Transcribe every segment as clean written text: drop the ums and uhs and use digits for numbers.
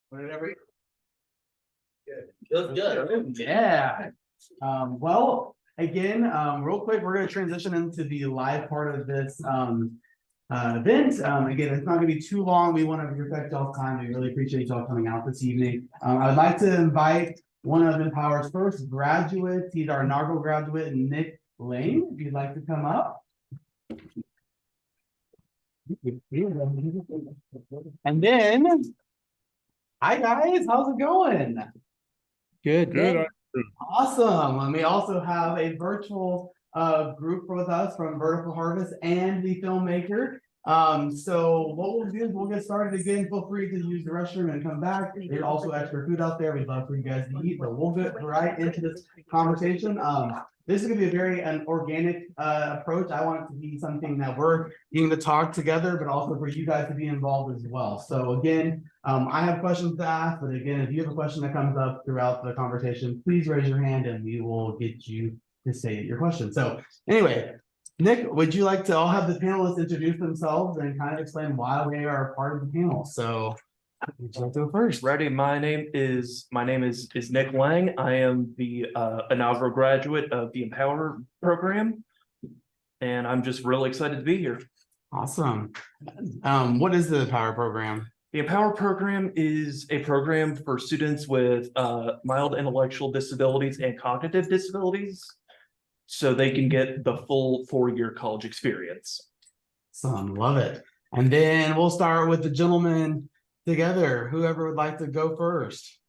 Whatever. Feels good. Yeah. Well, again, real quick, we're going to transition into the live part of this event. Again, it's not going to be too long. We want to respect y'all's time. We really appreciate y'all coming out this evening. I'd like to invite one of Empower's first graduates. He's our inaugural graduate, Nick Lane. If you'd like to come up. And then, hi guys, how's it going? Good. Awesome. And we also have a virtual group with us from Vertical Harvest and the filmmaker. So what we'll do is we'll get started again. Feel free to use the restroom and come back. There's also extra food out there. We'd love for you guys to eat, but we'll get right into this conversation. This is going to be a very an organic approach. I want it to be something that we're getting to talk together, but also for you guys to be involved as well. So again, I have questions to ask, but again, if you have a question that comes up throughout the conversation, please raise your hand and we will get you to say your question. So anyway, Nick, would you like to all have the panelists introduce themselves and kind of explain why they are part of the panel? So would you like to go first? Ready. My name is Nick Lang. I am the inaugural graduate of the Empower program, and I'm just really excited to be here. Awesome. What is the Power program? The Empower program is a program for students with mild intellectual disabilities and cognitive disabilities, so they can get the full 4-year college experience. Awesome, love it. And then we'll start with the gentleman together. Whoever would like to go first.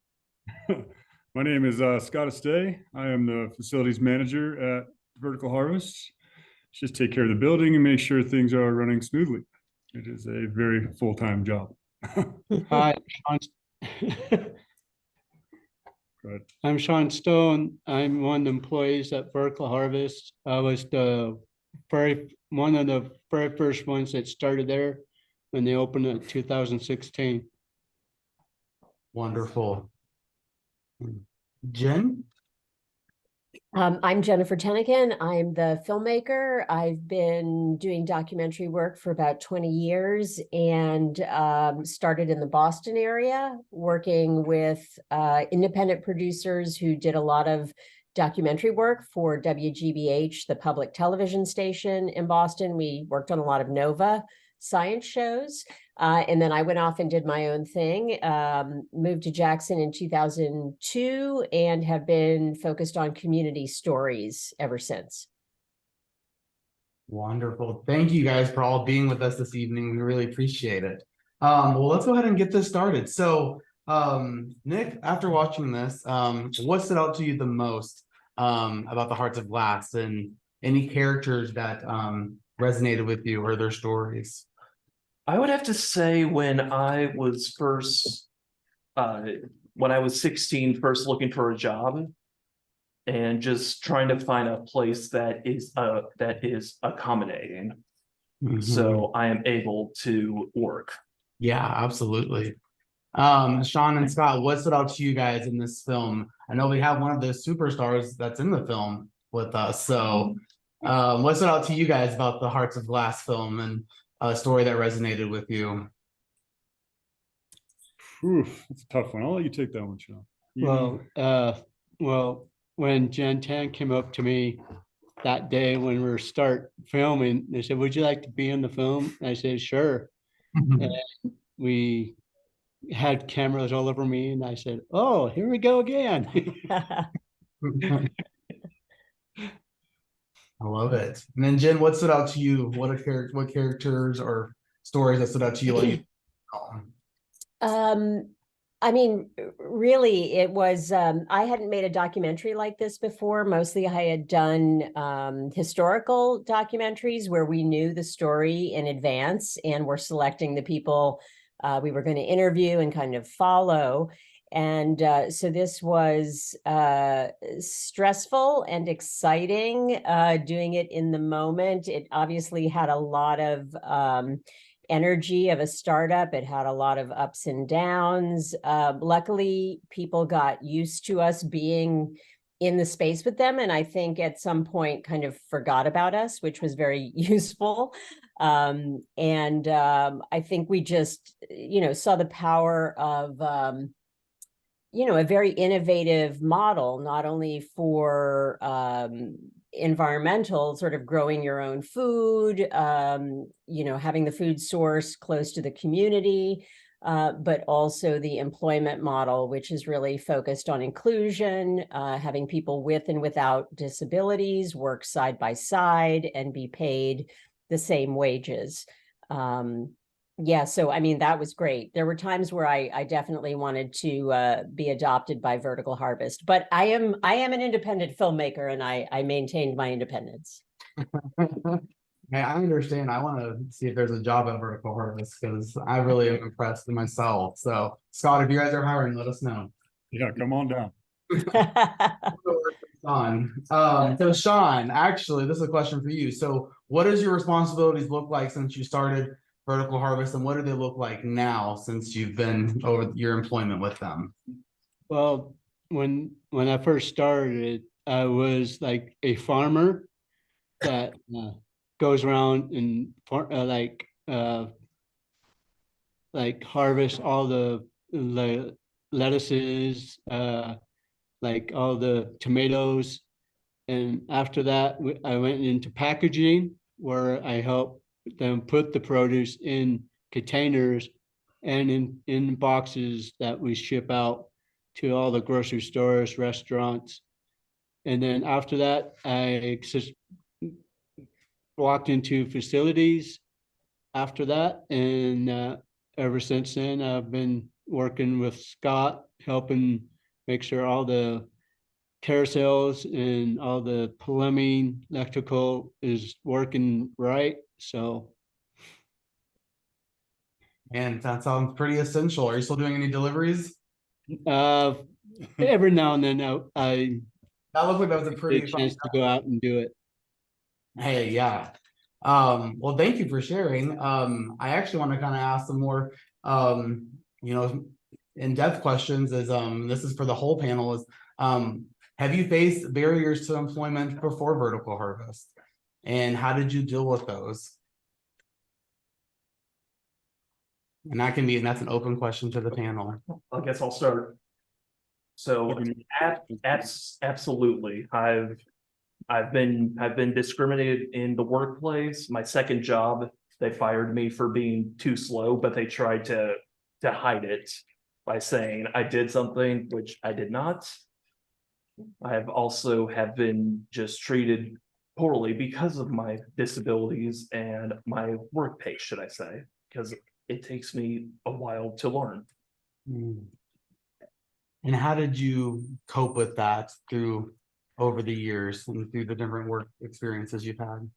My name is Scott Estay. I am the facilities manager at Vertical Harvest. Just take care of the building and make sure things are running smoothly. It is a very full-time job. Hi, Good. I'm Sean Stone. I'm one of the employees at Vertical Harvest. I was one of the very first ones that started there when they opened in 2016. Wonderful. Jen? I'm Jennifer Tennican. I'm the filmmaker. I've been doing documentary work for about 20 years and started in the Boston area, working with independent producers who did a lot of documentary work for WGBH, the public television station in Boston. We worked on a lot of Nova science shows. And then I went off and did my own thing, moved to Jackson in 2002 and have been focused on community stories ever since. Wonderful. Thank you guys for all being with us this evening. We really appreciate it. Well, let's go ahead and get this started. So, Nick, after watching this, what stood out to you the most about the Hearts of Glass and any characters that resonated with you or their stories? I would have to say when I was 16, first looking for a job and just trying to find a place that is accommodating. Mhm. So I am able to work. Yeah, absolutely. Sean and Scott, what stood out to you guys in this film? I know we have one of the superstars that's in the film with us. So what stood out to you guys about the Hearts of Glass film and a story that resonated with you? Oof, that's a tough one. I'll let you take that one, Sean. Well, when Jen Tan came up to me that day when we were start filming, they said, "Would you like to be in the film?" And I said, "Sure." And we had cameras all over me, and I said, "Oh, here we go again." I love it. And then Jen, what stood out to you? What characters or stories that stood out to you? I mean, really, it was, I hadn't made a documentary like this before. Mostly I had done historical documentaries where we knew the story in advance and were selecting the people we were going to interview and kind of follow. And so this was stressful and exciting, doing it in the moment. It obviously had a lot of energy of a startup. It had a lot of ups and downs. Luckily, people got used to us being in the space with them, and I think at some point kind of forgot about us, which was very useful. I think we just, saw the power of a very innovative model, not only for environmental, sort of growing your own food, having the food source close to the community, but also the employment model, which is really focused on inclusion, having people with and without disabilities work side by side and be paid the same wages. Yeah, so I mean, that was great. There were times where I definitely wanted to be adopted by Vertical Harvest, but I am an independent filmmaker, and I maintained my independence. Hey, I understand. I want to see if there's a job at Vertical Harvest because I really am impressed in myself. So, Scott, if you guys are hiring, let us know. Yeah, come on down. Sean, so Sean, actually, this is a question for you. So, what does your responsibilities look like since you started Vertical Harvest, and what do they look like now since you've been over your employment with them? Well, when I first started, I was like a farmer that goes around and harvest all the lettuces, like all the tomatoes. And after that, I went into packaging, where I helped them put the produce in containers and in boxes that we ship out to all the grocery stores, restaurants. And then after that, I just walked into facilities after that. And ever since then, I've been working with Scott, helping make sure all the carousels and all the plumbing, electrical is working right. So, And that sounds pretty essential. Are you still doing any deliveries? every now and then I That looked like that was a get pretty a fun chance to go out and do it. Hey, yeah. Well, thank you for sharing. I actually want to kind of ask some more, you know, in-depth questions is, this is for the whole panel is, have you faced barriers to employment before Vertical Harvest? And how did you deal with those? And that's an open question to the panel. I guess I'll start. So absolutely, I've been discriminated in the workplace. My second job, they fired me for being too slow, but they tried to hide it by saying I did something which I did not. I have also been just treated poorly because of my disabilities and my work pace, should I say, because it takes me a while to learn. Hmm. And how did you cope with that over the years and through the different work experiences you've had?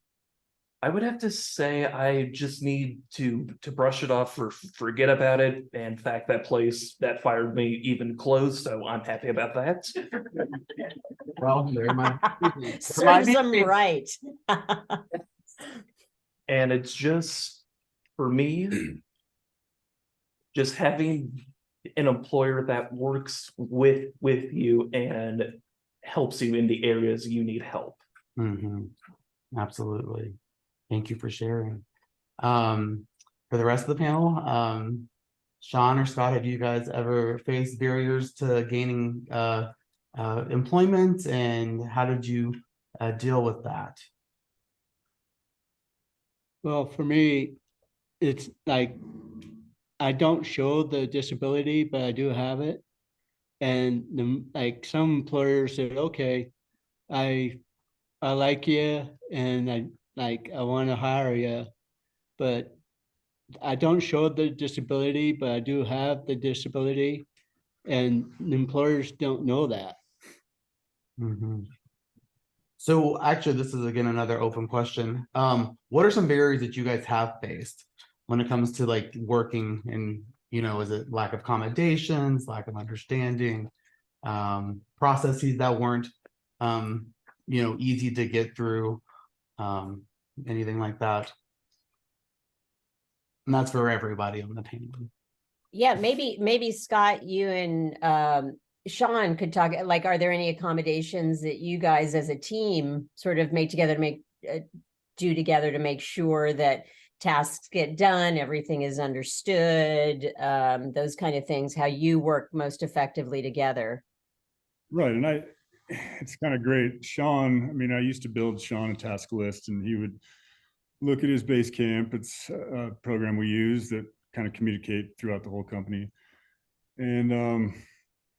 I would have to say I just need to brush it off or forget about it. In fact, that place that fired me even closed, so I'm happy about that. Well, there might Serves them right. And it's just, for me, just having an employer that works with you and helps you in the areas you need help. Mhm. Absolutely. Thank you for sharing. For the rest of the panel, Sean or Scott, have you guys ever faced barriers to gaining employment, and how did you deal with that? Well, for me, it's like I don't show the disability, but I do have it. And like some employers said, okay, I like you and I want to hire you, but I don't show the disability, but I do have the disability, and employers don't know that. Mhm. So actually, this is again another open question. What are some barriers that you guys have faced when it comes to like working and, is it lack of accommodations, lack of understanding, processes that weren't, easy to get through, anything like that? And that's for everybody on the panel. Yeah, maybe Scott, you and Sean could talk, like, are there any accommodations that you guys as a team sort of make together to do together to make sure that tasks get done, everything is understood, those kind of things, how you work most effectively together? Right, and it's kind of great. Sean, I mean, I used to build Sean a task list, and he would look at his base camp. It's a program we use that kind of communicate throughout the whole company. And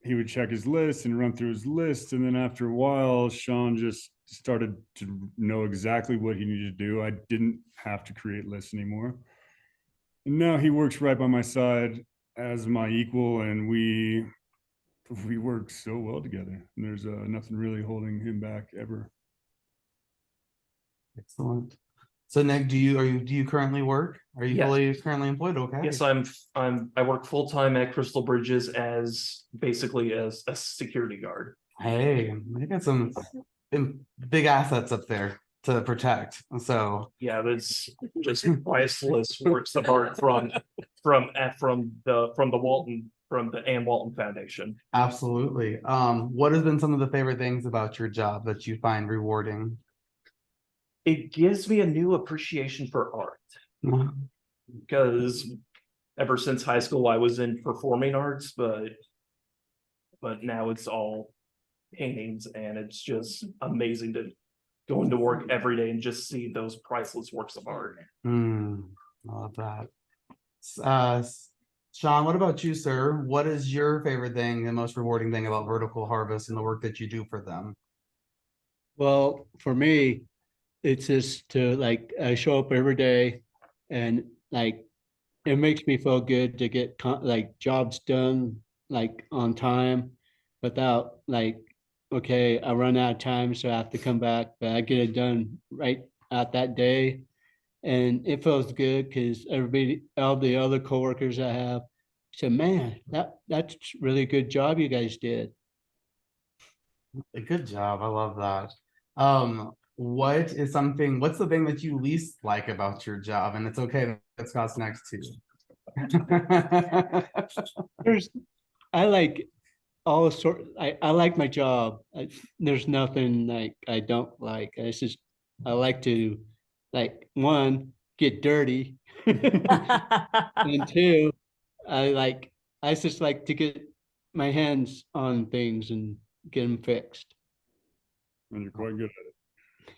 he would check his list and run through his list. And then after a while, Sean just started to know exactly what he needed to do. I didn't have to create lists anymore. And now he works right by my side as my equal, and we work so well together. And there's nothing really holding him back ever. Excellent. So Nick, do you currently work? Are you Yes. currently employed? Okay. Yes, I work full-time at Crystal Bridges as basically as a security guard. Hey, they got some big assets up there to protect. So Yeah, that's just priceless works of art from the Ann Walton Foundation. absolutely. What has been some of the favorite things about your job that you find rewarding? It gives me a new appreciation for art because ever since high school I was in performing arts, but now it's all paintings, and it's just amazing to go into work every day and just see those priceless works of art. I love that. Sean, what about you, sir? What is your favorite thing, the most rewarding thing about Vertical Harvest and the work that you do for them? Well, for me, it's just to like, I show up every day and like, it makes me feel good to get like jobs done, like on time without like, okay, I run out of time, so I have to come back, but I get it done right at that day. And it feels good because everybody, all the other coworkers I have said, man, that's really good job you guys did. Good job. I love that. What's the thing that you least like about your job? And it's okay that Scott's next to you. I like all sort, I like my job. There's nothing like I don't like. It's just, I like to, like, one, get dirty. And two, I just like to get my hands on things and get them fixed. And you're quite good at it.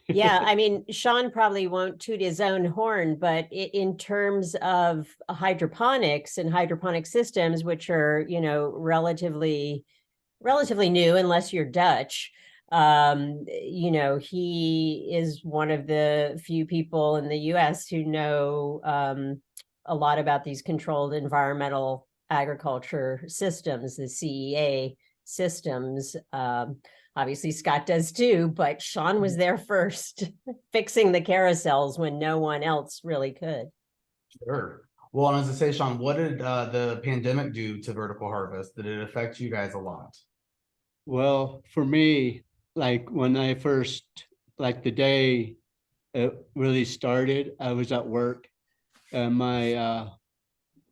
Yeah, I mean, Sean probably won't toot his own horn, but in terms of hydroponics and hydroponic systems, which are, relatively new, unless you're Dutch, he is one of the few people in the US who know a lot about these controlled environmental agriculture systems, the CEA systems. Obviously Scott does too, but Sean was there first, fixing the carousels when no one else really could. Sure. Well, and as I say, Sean, what did the pandemic do to Vertical Harvest? Did it affect you guys a lot? Well, for me, like when I first, like the day it really started, I was at work and my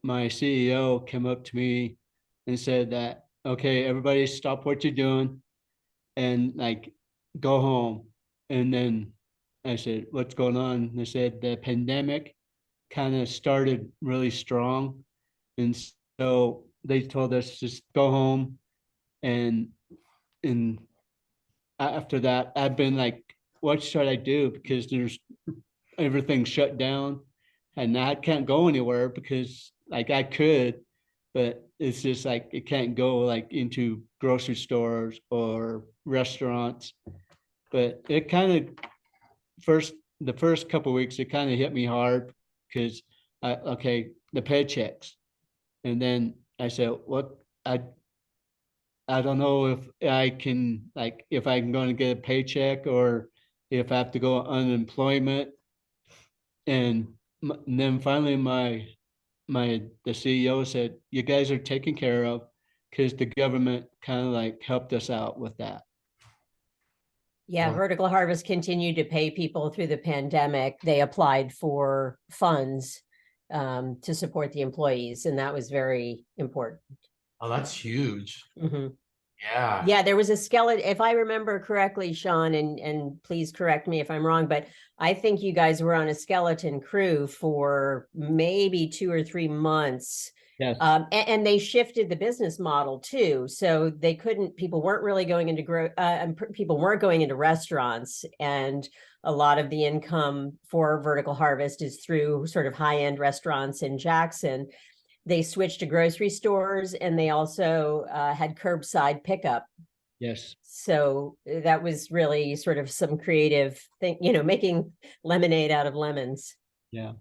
CEO came up to me and said that, okay, everybody stop what you're doing and like go home. And then I said, what's going on? And they said the pandemic kind of started really strong. And so they told us just go home. And after that, I've been like, what should I do? Because there's everything shut down and I can't go anywhere because like I could, but it's just like it can't go like into grocery stores or restaurants. But it kind of the first couple of weeks, it kind of hit me hard because the paychecks. And then I said, what I don't know if I can if I'm going to get a paycheck or if I have to go on unemployment. And then finally the CEO said, you guys are taken care of because the government kind of like helped us out with that. Yeah, Wow. Vertical Harvest continued to pay people through the pandemic. They applied for funds to support the employees, and that was very important. Oh, that's huge. Mhm. Yeah. Yeah, there was a skeleton, if I remember correctly, Sean, and please correct me if I'm wrong, but I think you guys were on a skeleton crew for maybe 2 or 3 months. Yes, And they shifted the business model too. So they couldn't, people weren't really going into people weren't going into restaurants. And a lot of the income for Vertical Harvest is through sort of high-end restaurants in Jackson. They switched to grocery stores, and they also had curbside pickup. yes, So that was really sort of some creative thing, making lemonade out of lemons. yeah.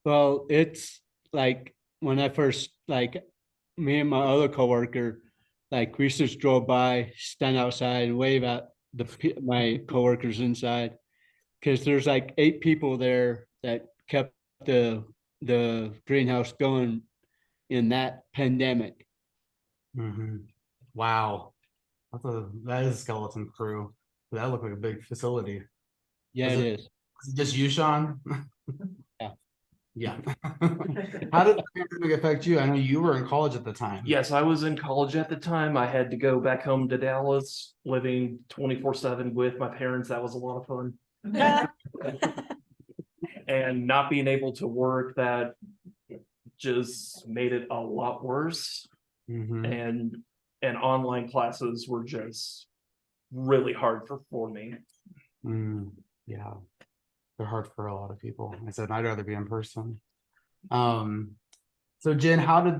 Well, it's like when I first, like, me and my other coworker, like, we just drove by, stand outside, wave at my coworkers inside. Cause there's like 8 people there that kept the greenhouse going in that pandemic. Wow. That is a skeleton crew. That looked like a big facility. Yeah, Was it it- is. Was it just you, Sean? Yeah. Yeah. How did the pandemic affect you? I know you were in college at the time. Yes, I was in college at the time. I had to go back home to Dallas, living 24/7 with my parents. That was a lot of fun. And not being able to work, that just made it a lot worse. Mhm. And online classes were just really hard for me. Yeah. They're hard for a lot of people. I said I'd rather be in person. So Jen, how did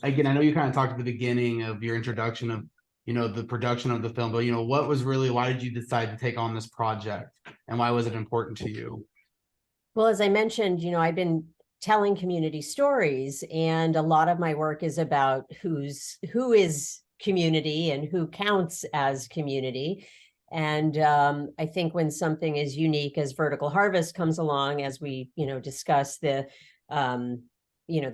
again, I know you kind of talked at the beginning of your introduction of, the production of the film, but why did you decide to take on this project and why was it important to you? Well, as I mentioned, I've been telling community stories, and a lot of my work is about who is community and who counts as community. And I think when something as unique as Vertical Harvest comes along, as we, discuss the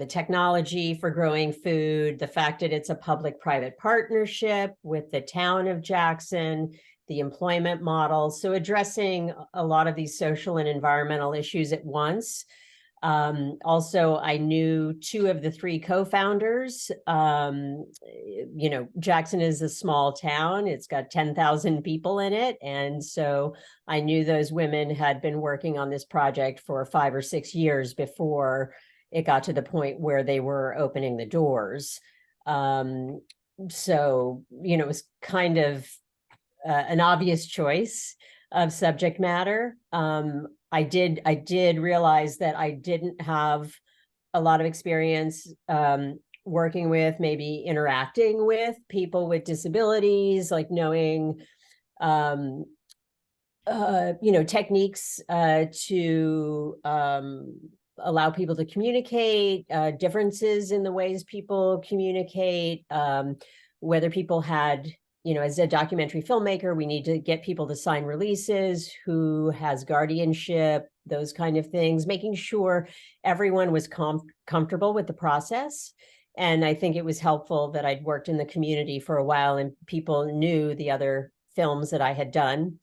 technology for growing food, the fact that it's a public-private partnership with the town of Jackson, the employment model. So addressing a lot of these social and environmental issues at once. Also, I knew 2 of the 3 co-founders. Jackson is a small town. It's got 10,000 people in it. And so I knew those women had been working on this project for 5 or 6 years before it got to the point where they were opening the doors. So, it was kind of an obvious choice of subject matter. I did realize that I didn't have a lot of experience working with, maybe interacting with people with disabilities, like knowing techniques to allow people to communicate, differences in the ways people communicate, whether people had, as a documentary filmmaker, we need to get people to sign releases, who has guardianship, those kind of things, making sure everyone was comfortable with the process. And I think it was helpful that I'd worked in the community for a while and people knew the other films that I had done,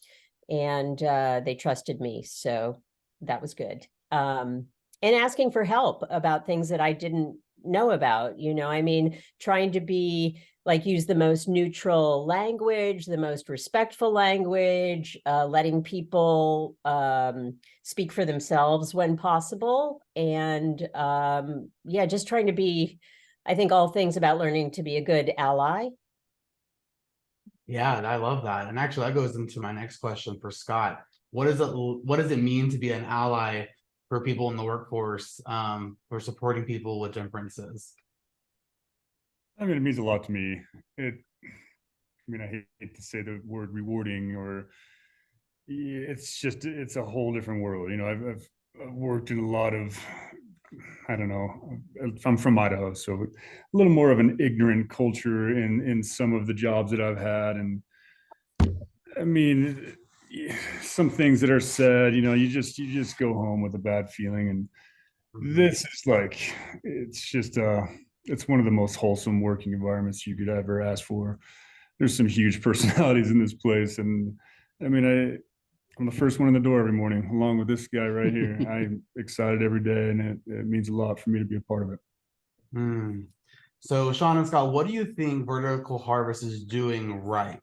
and they trusted me. So that was good. And asking for help about things that I didn't know about, trying to be use the most neutral language, the most respectful language, letting people speak for themselves when possible. And just trying to be, I think, all things about learning to be a good ally. Yeah, I love that. And actually that goes into my next question for Scott. What does it mean to be an ally for people in the workforce, for supporting people with differences? I mean, it means a lot to me. I hate to say the word rewarding, or it's a whole different world. I've worked in a lot of, I don't know, I'm from Idaho, so a little more of an ignorant culture in some of the jobs that I've had. And I mean, some things that are said, you just go home with a bad feeling. And this is it's one of the most wholesome working environments you could ever ask for. There's some huge personalities in this place. And I mean, I'm the first one in the door every morning, along with this guy right here. I'm excited every day, and it means a lot for me to be a part of it. So Sean and Scott, what do you think Vertical Harvest is doing right?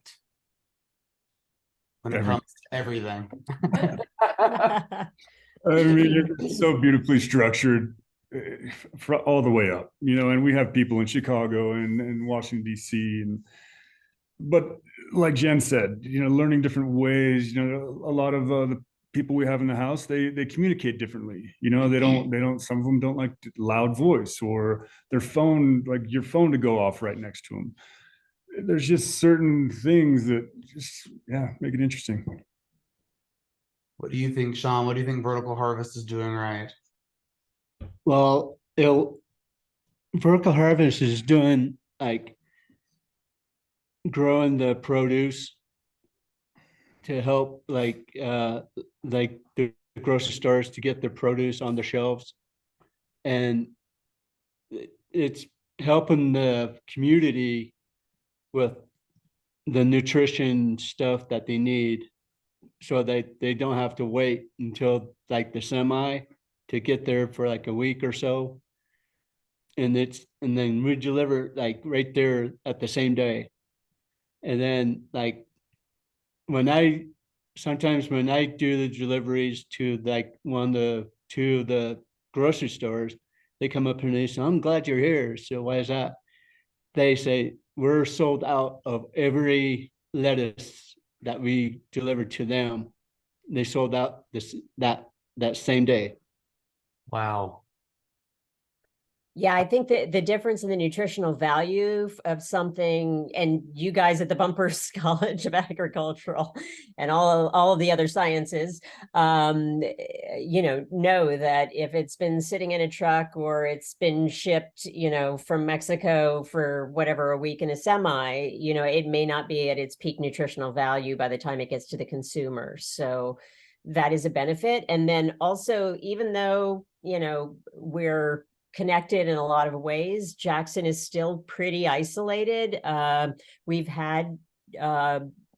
When it comes to everything. I mean, it's so beautifully structured all the way up, and we have people in Chicago and Washington DC, but like Jen said, learning different ways, a lot of the people we have in the house, they communicate differently. Some of them don't like loud voice or their phone, like your phone to go off right next to them. There's just certain things that make it interesting. What do you think, Sean? What do you think Vertical Harvest is doing right? Well, Vertical Harvest is doing like growing the produce to help like the grocery stores to get their produce on the shelves. And it's helping the community with the nutrition stuff that they need, so they don't have to wait until like the semi to get there for like a week or so. And then we deliver like right there at the same day. And then like sometimes when I do the deliveries to like to the grocery stores, they come up and they say, "I'm glad you're here." So why is that? They say, "We're sold out of every lettuce that we delivered to them." They sold out that same day. Wow. Yeah, I think that the difference in the nutritional value of something, and you guys at the Bumpers College of Agricultural and all of the other sciences, know that if it's been sitting in a truck or it's been shipped, from Mexico for whatever, a week in a semi, it may not be at its peak nutritional value by the time it gets to the consumer. So that is a benefit. And then also, even though, we're connected in a lot of ways, Jackson is still pretty isolated. We've had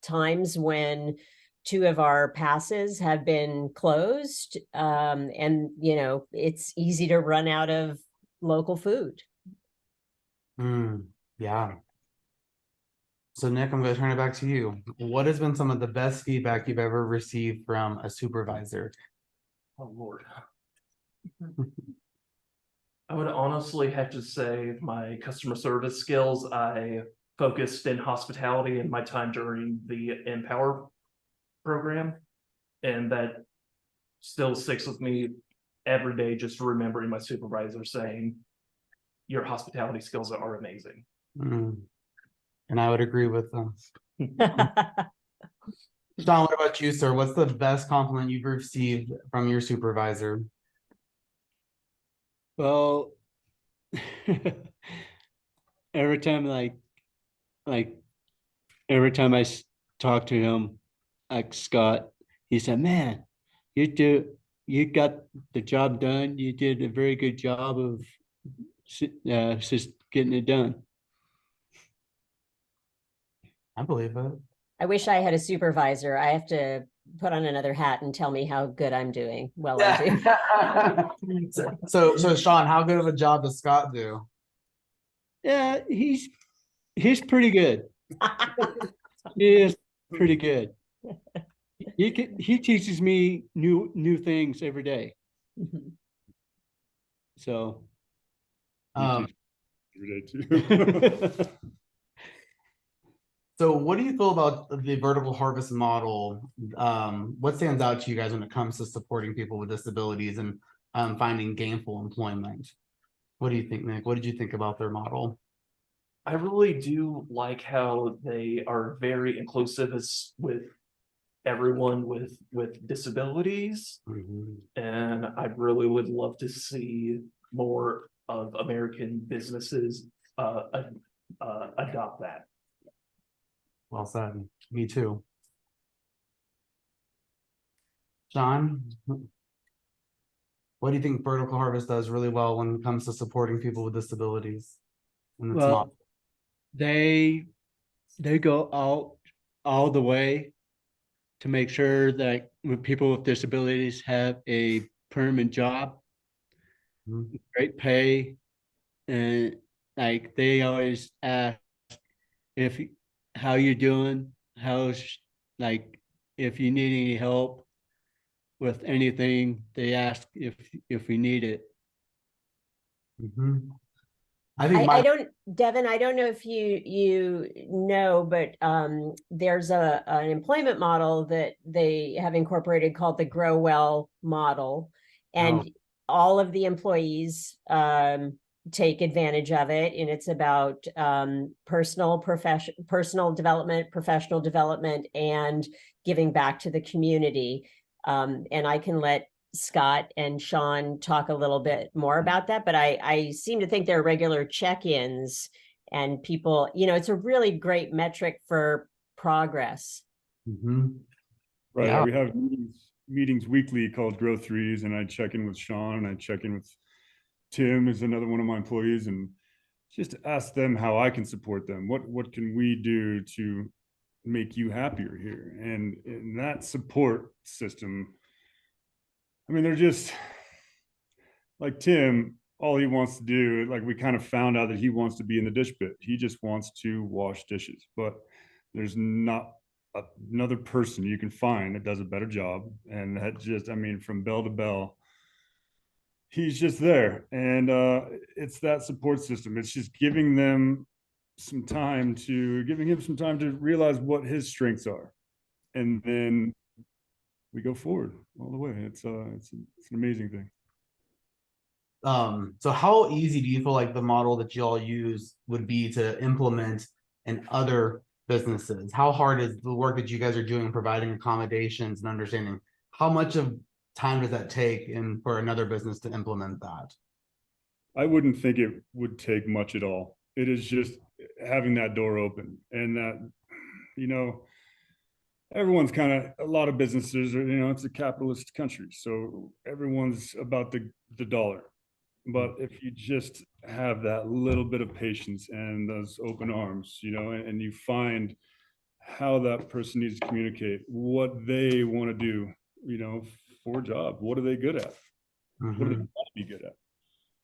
times when 2 of our passes have been closed, and it's easy to run out of local food. Yeah. So Nick, I'm going to turn it back to you. What has been some of the best feedback you've ever received from a supervisor? Oh, Lord. I would honestly have to say my customer service skills. I focused in hospitality in my time during the Empower program, and that still sticks with me every day, just remembering my supervisor saying, "Your hospitality skills are amazing." And I would agree with them. Sean, what about you, sir? What's the best compliment you've received from your supervisor? Well, every time every time I talk to him, like Scott, he said, "Man, you got the job done. You did a very good job of just getting it done." I believe it. I wish I had a supervisor. I have to put on another hat and tell me how good I'm doing. Well, I do. So Sean, how good of a job does Scott do? Yeah, he's pretty good. He is pretty good. He teaches me new things every day. So Um, Every day too. So what do you feel about the vertical harvest model? What stands out to you guys when it comes to supporting people with disabilities and finding gainful employment? What do you think, Nick? What did you think about their model? I really do like how they are very inclusive with everyone with disabilities. And I really would love to see more of American businesses adopt that. Well said. Me too. John, what do you think Vertical Harvest does really well when it comes to supporting people with disabilities? And it's not. well, they go out all the way to make sure that when people with disabilities have a permanent job, Mhm. great pay, and like they always ask if, how you doing? How's, like, if you need any help with anything, they ask if we need it. Mhm. I think I my, don't, Devin, I don't know if you know, but there's an employment model that they have incorporated called the Grow Well model. And all of the employees take advantage of it, and it's about personal development, professional development, and giving back to the community. And I can let Scott and Sean talk a little bit more about that, but I seem to think there are regular check-ins and people, it's a really great metric for progress. Mhm. Right, Yeah. we have meetings weekly called Grow Threes, and I check in with Sean, and I check in with Tim, is another one of my employees, and just ask them how I can support them. What can we do to make you happier here? And in that support system, I mean, they're just like Tim, all he wants to do, like we kind of found out that he wants to be in the dish pit. He just wants to wash dishes, but there's not another person you can find that does a better job. And that just, I mean, from bell to bell, he's just there. And it's that support system. It's just giving him some time to realize what his strengths are. And then we go forward all the way. It's an amazing thing. So how easy do you feel like the model that you all use would be to implement in other businesses? How hard is the work that you guys are doing, providing accommodations and understanding? How much of time does that take for another business to implement that? I wouldn't think it would take much at all. It is just having that door open, and that, everyone's kind of, a lot of businesses are, it's a capitalist country. So everyone's about the dollar. But if you just have that little bit of patience and those open arms, and you find how that person needs to communicate, what they want to do, for a job, what are they good at? What do they Mhm. want to be good at?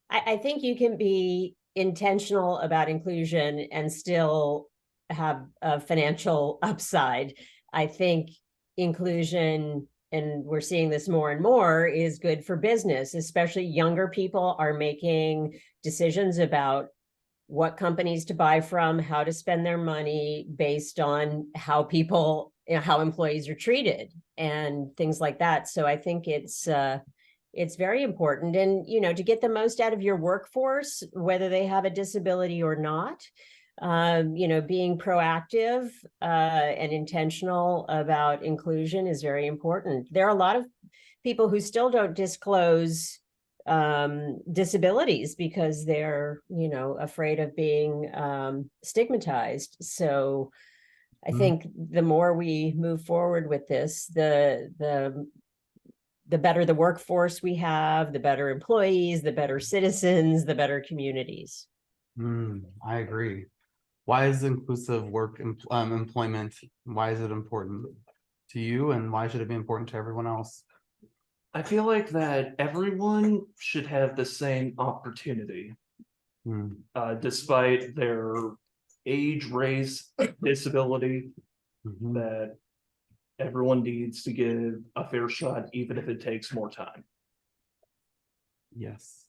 I think you can be intentional about inclusion and still have a financial upside. I think inclusion, and we're seeing this more and more, is good for business, especially younger people are making decisions about what companies to buy from, how to spend their money based on how people, how employees are treated and things like that. So I think it's very important, and to get the most out of your workforce, whether they have a disability or not. Being proactive and intentional about inclusion is very important. There are a lot of people who still don't disclose disabilities because they're afraid of being stigmatized. So I think the more we move forward with this, the better the workforce we have, the better employees, the better citizens, the better communities. I agree. Why is inclusive employment, why is it important to you, and why should it be important to everyone else? I feel like that everyone should have the same opportunity, despite their age, race, disability, Mhm. that everyone needs to give a fair shot, even if it takes more time. Yes.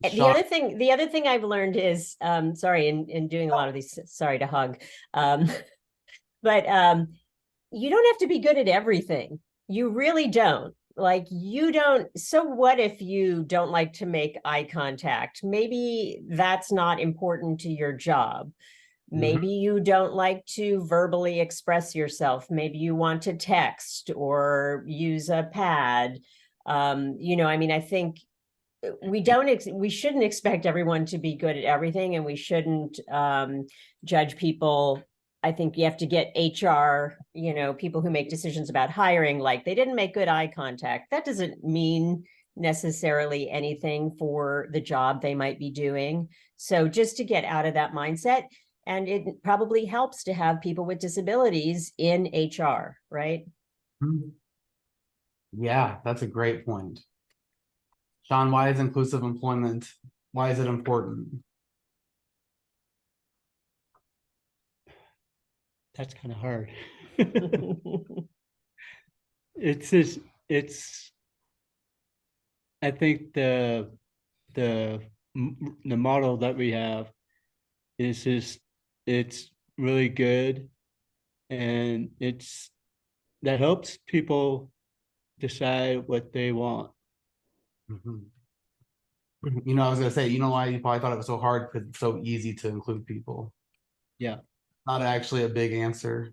The Sean, other thing I've learned is, sorry, in doing a lot of these, sorry to hug, but you don't have to be good at everything. You really don't. Like, you don't. So what if you don't like to make eye contact? Maybe that's not important to your job. Maybe you don't like to verbally express yourself. Maybe you want to text or use a pad. I think we shouldn't expect everyone to be good at everything, and we shouldn't judge people. I think you have to get HR, people who make decisions about hiring, like they didn't make good eye contact. That doesn't mean necessarily anything for the job they might be doing. So just to get out of that mindset, and it probably helps to have people with disabilities in HR, right? Yeah, that's a great point. Sean, why is inclusive employment, why is it important? that's kind of hard. It's just, it's, I think the the model that we have is just, it's really good. And it's, that helps people decide what they want. Mhm. You know, I was gonna say, you know why you probably thought it was so hard, because it's so easy to include people. Yeah. Not actually a big answer.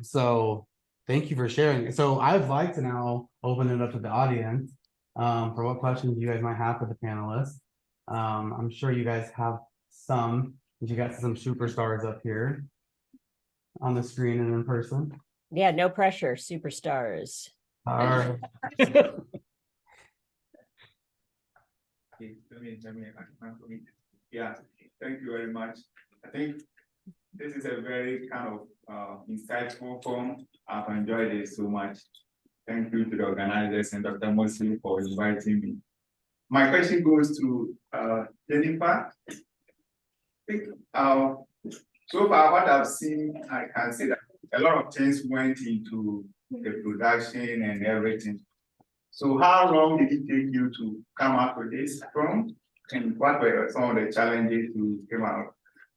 So thank you for sharing. So I'd like to now open it up to the audience. For what questions you guys might have for the panelists. I'm sure you guys have some, you got some superstars up here on the screen and in person. Yeah, no pressure, superstars. All right. Yeah, thank you very much. I think this is a very kind of insightful forum. I've enjoyed it so much. Thank you to the organizers and Dr. Mosley for inviting me. My question goes to Jennifer. I think so far what I've seen, I can say that a lot of things went into the production and everything. So how long did it take you to come up with this film? And what were some of the challenges you came out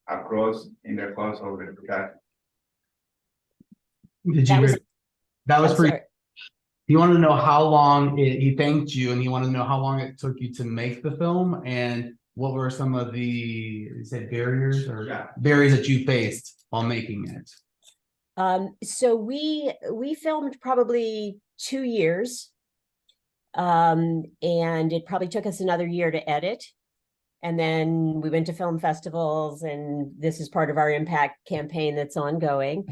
across in the course of the production? Did That you was- hear? That was I'm pretty. sorry. He wanted to know how long he thanked you, and he wanted to know how long it took you to make the film, and what were some of the, you said barriers or Yeah. barriers that you faced while making it. So we filmed probably 2 years. And it probably took us another year to edit. And then we went to film festivals, and this is part of our impact campaign that's ongoing.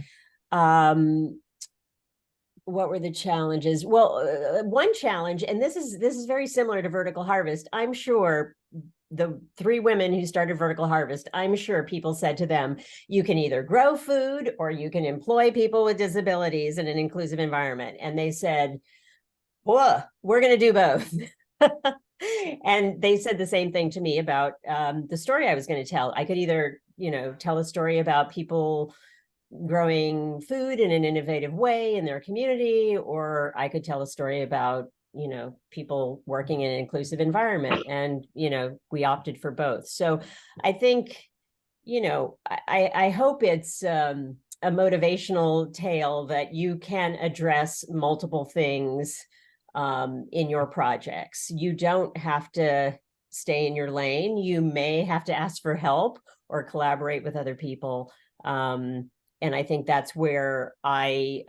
What were the challenges? Well, one challenge, and this is very similar to Vertical Harvest. I'm sure the 3 women who started Vertical Harvest, I'm sure people said to them, you can either grow food or you can employ people with disabilities in an inclusive environment. And they said, whoa, we're going to do both. And they said the same thing to me about the story I was going to tell. I could either, tell a story about people growing food in an innovative way in their community, or I could tell a story about, people working in an inclusive environment. And, we opted for both. So I think, I hope it's a motivational tale that you can address multiple things in your projects. You don't have to stay in your lane. You may have to ask for help or collaborate with other people. And I think that's where I'm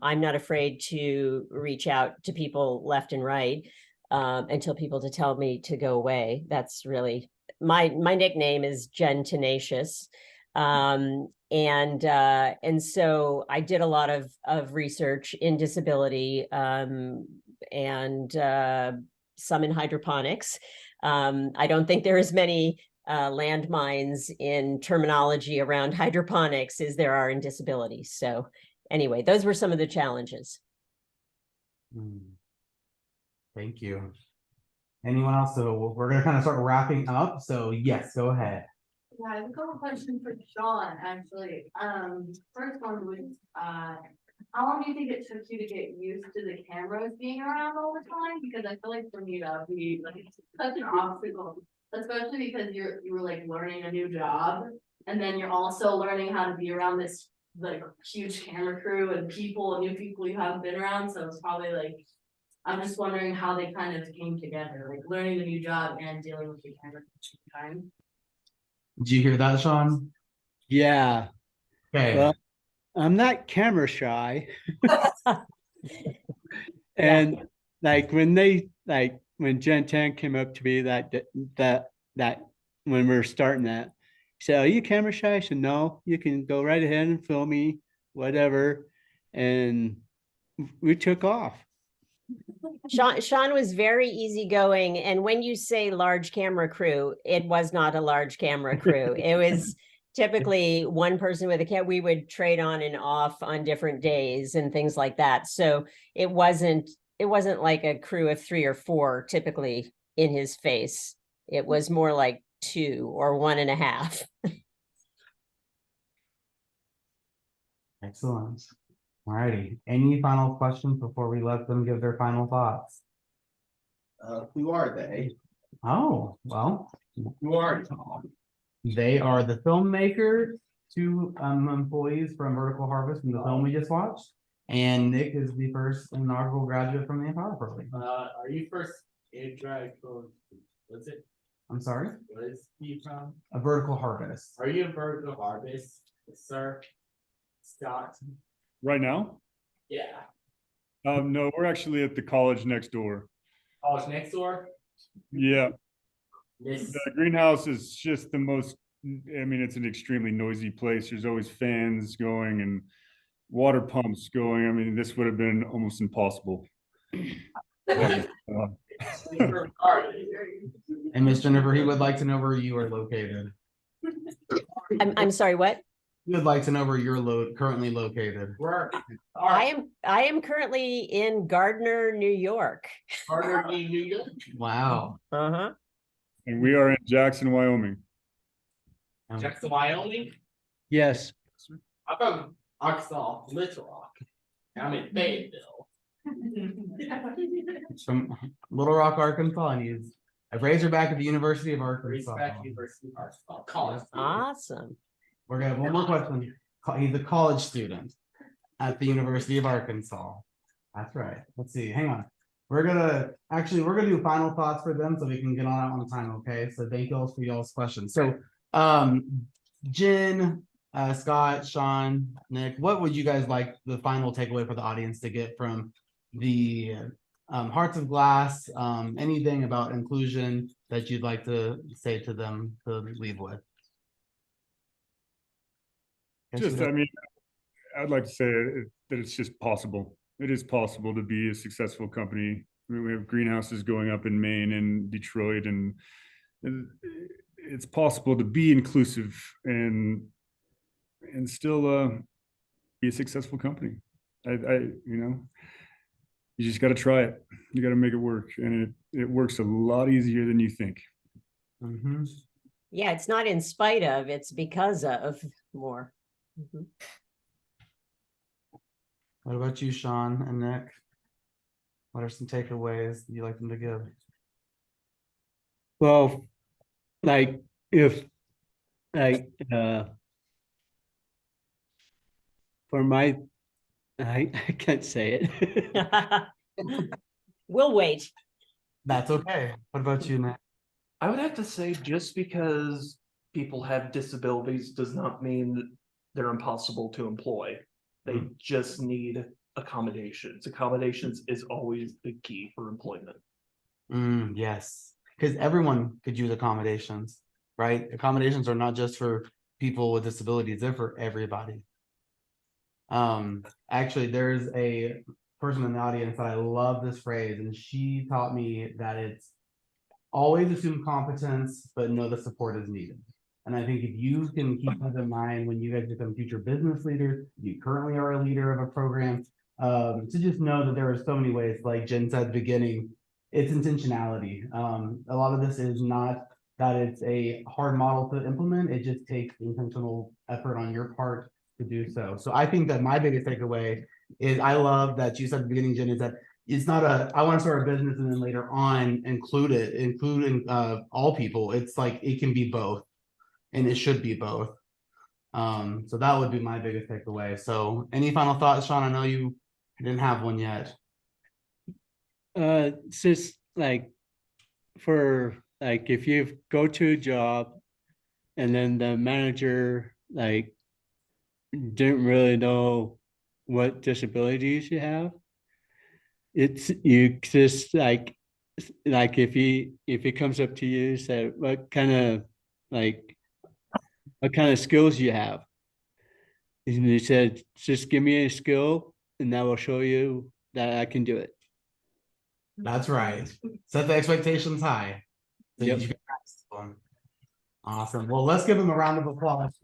not afraid to reach out to people left and right and tell people to tell me to go away. That's really my nickname is Jen Tenacious. And so I did a lot of research in disability and some in hydroponics. I don't think there is many landmines in terminology around hydroponics as there are in disability. So anyway, those were some of the challenges. Thank you. Anyone else? So we're gonna kind of start wrapping up. So yes, go ahead. Yeah, I have a couple questions for Sean, actually. First one was, how long do you think it took you to get used to the cameras being around all the time? Because I feel like for me that would be like such an obstacle, especially because you were like learning a new job, and then you're also learning how to be around this like huge camera crew and new people you haven't been around. So it's probably like, I'm just wondering how they kind of came together, like learning the new job and dealing with the camera at the same time. Did you hear that, Sean? Yeah. Okay. Well, I'm not camera shy. And like when Jen Tan came up to me that when we were starting that, he said, "Are you camera shy?" I said, "No, you can go right ahead and film me, whatever." And we took off. Sean was very easygoing. And when you say large camera crew, it was not a large camera crew. It was typically one person with a camera. We would trade on and off on different days and things like that. So it wasn't like a crew of 3 or 4 typically in his face. It was more like 2 or 1.5. Excellent. Alrighty, any final questions before we let them give their final thoughts? Who are they? Oh, well, Who are you? they are the filmmaker, two employees from Vertical Harvest from the film we just watched. And Nick is the first inaugural graduate from the Empower program. Are you first in drag from, what's it, I'm sorry, what is he from? a Vertical Harvest. Are you in Vertical Harvest, sir? Scott? Right now? Yeah. No, we're actually at the college next door. College next door? Yeah, This, the greenhouse is just the most, I mean, it's an extremely noisy place. There's always fans going and water pumps going. I mean, this would have been almost impossible. Uh, And Miss Jennifer, he would like to know where you are located. I'm sorry, what? He would like to know where you're currently located. Where? I am currently in Gardner, New York. Carter, New York. Wow. Uh-huh. And we are in Jackson, Wyoming. Jackson, Wyoming. Yes, I'm from Arkansas, Little Rock. I'm in Fayetteville. He's from Little Rock, Arkansas, and he's a Razorback at the University of Arkansas. Respect University of Arkansas. College. Awesome. We're gonna have one more question. He's a college student at the University of Arkansas. That's right. Let's see, hang on. We're gonna do final thoughts for them so we can get on out on time, okay? So thank you all for y'all's questions. So, Jen, Scott, Sean, Nick, what would you guys like the final takeaway for the audience to get from the Hearts of Glass? Anything about inclusion that you'd like to say to them to leave with? Just, I mean, I'd like to say that it's just possible. It is possible to be a successful company. I mean, we have greenhouses going up in Maine and Detroit, and it's possible to be inclusive and still be a successful company. You know, you just got to try it. You got to make it work, and it works a lot easier than you think. Mhm. Yeah, it's not in spite of, it's because of more. Mhm. What about you, Sean and Nick? What are some takeaways you'd like them to give? well, like, if, like, for my, I can't say it. We'll wait. That's okay. What about you, Nick? I would have to say just because people have disabilities does not mean they're impossible to employ. They just need accommodations. Accommodations is always the key for employment. Yes, because everyone could use accommodations, right? Accommodations are not just for people with disabilities, they're for everybody. Actually, there's a person in the audience that I love this phrase, and she taught me that it's always assume competence, but know the support is needed. And I think if you can keep that in mind when you guys become future business leaders, you currently are a leader of a program, to just know that there are so many ways, like Jen said at the beginning, it's intentionality. A lot of this is not that it's a hard model to implement, it just takes intentional effort on your part to do so. So I think that my biggest takeaway is, I love that you said at the beginning, Jen, is that it's not I want to start a business and then later on including all people. It's like it can be both, and it should be both. So that would be my biggest takeaway. So any final thoughts, Sean? I know you didn't have one yet. It's just like, for, like, if you go to a job and then the manager, like, didn't really know what disabilities you have, it's, you just like if he comes up to you, say, what kind of skills you have? And he said, just give me a skill and that will show you that I can do it. That's right. Set the expectations high. So Yep. you can practice them. Awesome. Well, let's give them a round of applause.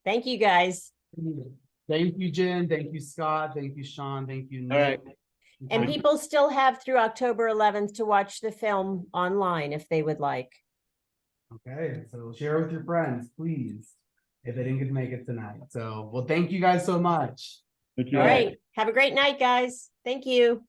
Thank you, guys. Thank you, Jen. Thank you, Scott. Thank you, Sean. Thank you, All right. Nick. And people still have through October 11th to watch the film online if they would like. Okay, so share with your friends, please, if they didn't get to make it tonight. So, well, thank you guys so much. Thank you All all. right, have a great night, guys. Thank you.